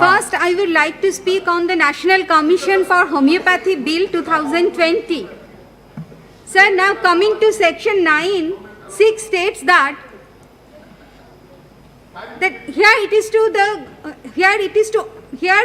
First, I would like to speak on the National Commission for Homeopathy Bill 2020. Sir, now coming to section 9, 6 states that here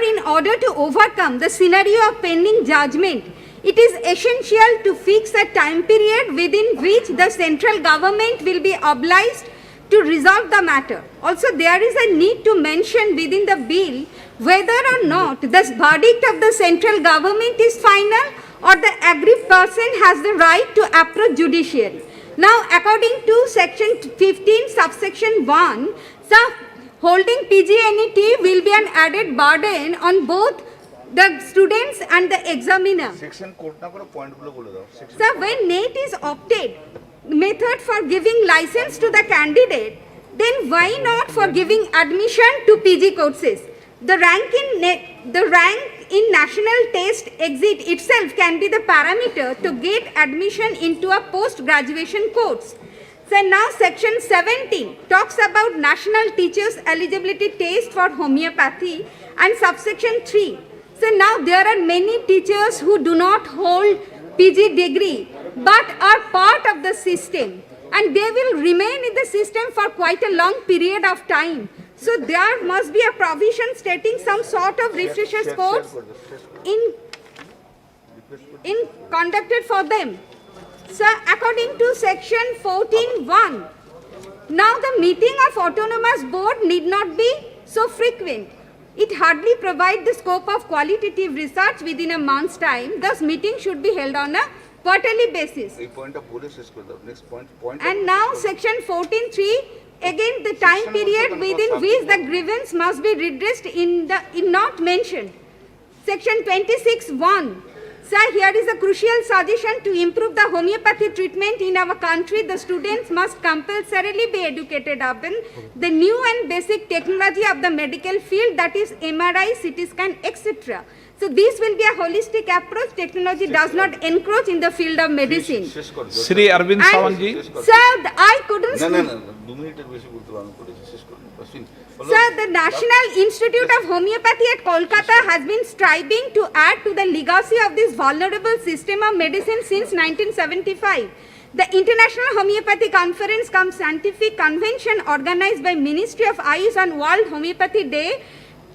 in order to overcome the scenario of pending judgment, it is essential to fix a time period within which the central government will be obliged to resolve the matter. Also, there is a need to mention within the bill whether or not the verdict of the central government is final or the aggrieved person has the right to approach judiciary. Now, according to section 15, subsection 1, holding PGNET will be an added burden on both the students and the examiner. Section quote na koro point gulo bole dao. Sir, when NET is opted method for giving license to the candidate, then why not for giving admission to PG courses? The rank in national test exit itself can be the parameter to get admission into a post-graduation course. So now section 17 talks about national teachers eligibility test for homeopathy and subsection 3. So now there are many teachers who do not hold PG degree but are part of the system and they will remain in the system for quite a long period of time. So there must be a provision stating some sort of refresher course in conducted for them. So according to section 14(1), now the meeting of autonomous board need not be so frequent. It hardly provides the scope of qualitative research within a month's time. Thus, meeting should be held on a quarterly basis. Next point. And now section 14(3), again the time period within which the grievance must be redressed in not mentioned. Section 26(1). Sir, here is a crucial suggestion to improve the homeopathy treatment in our country. The students must compulsorily be educated upon the new and basic technology of the medical field, that is MRI, CT scan, etc. So this will be a holistic approach. Technology does not encroach in the field of medicine. Shri Arvind Sawant ji. Sir, I couldn't... Sir, the National Institute of Homeopathy at Kolkata has been striving to add to the legacy of this vulnerable system of medicine since 1975. The International Homeopathy Conference cum Scientific Convention organized by Ministry of Ayush on World Homeopathy Day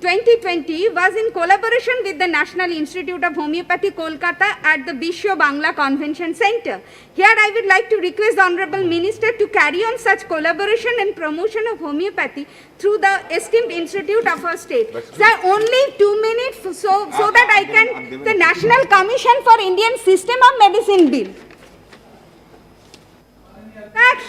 2020 was in collaboration with the National Institute of Homeopathy Kolkata at the Bishwa Bangla Convention Center. Here I would like to request the Honorable Minister to carry on such collaboration and promotion of homeopathy through the esteemed institute of our state. Sir, only 2 minutes so that I can, the National Commission for Indian System of Medicine Bill.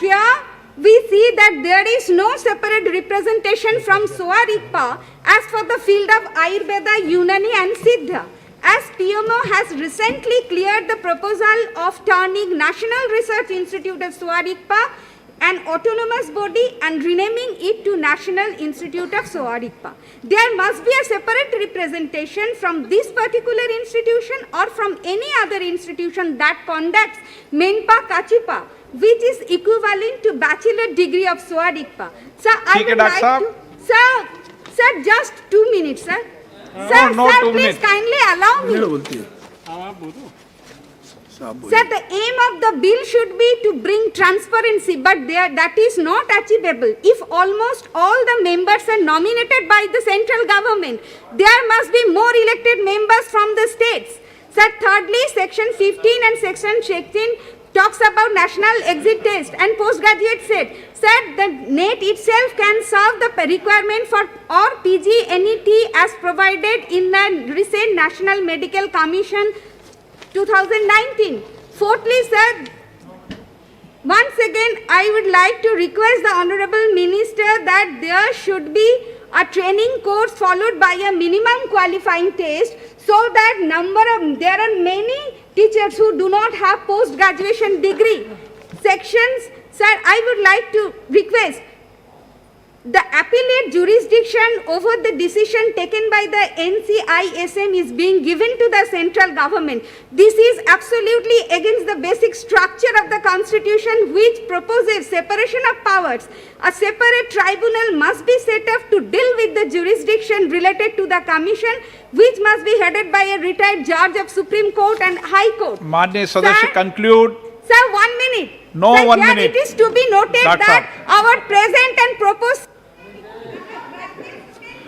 Here we see that there is no separate representation from Sowa Rigpa as for the field of Ayurveda, Unani and Siddha. As PMO has recently cleared the proposal of turning National Research Institute of Sowa Rigpa an autonomous body and renaming it to National Institute of Sowa Rigpa. There must be a separate representation from this particular institution or from any other institution that conducts Menpa Kachipa, which is equivalent to bachelor degree of Sowa Rigpa. Sir, I would like to... Sir, just 2 minutes, sir. Sir, please kindly allow me. Sir, the aim of the bill should be to bring transparency, but that is not achievable. If almost all the members are nominated by the central government, there must be more elected members from the states. Sir, thirdly, section 15 and section 16 talks about national exit test and postgraduate set. Sir, the NET itself can serve the requirement for or PG NET as provided in the recent National Medical Commission 2019. Fourthly, sir, once again I would like to request the Honorable Minister that there should be a training course followed by a minimum qualifying test, so that there are many teachers who do not have post-graduation degree. Sections, sir, I would like to request the appellate jurisdiction over the decision taken by the NCISM is being given to the central government. This is absolutely against the basic structure of the constitution, which proposes separation of powers. A separate tribunal must be set up to deal with the jurisdiction related to the commission, which must be headed by a retired judge of Supreme Court and High Court. माननीय सदस्य Sir, conclude. Sir, 1 minute. No, Sir, 1 here minute. it is to be noted That's that our present and proposed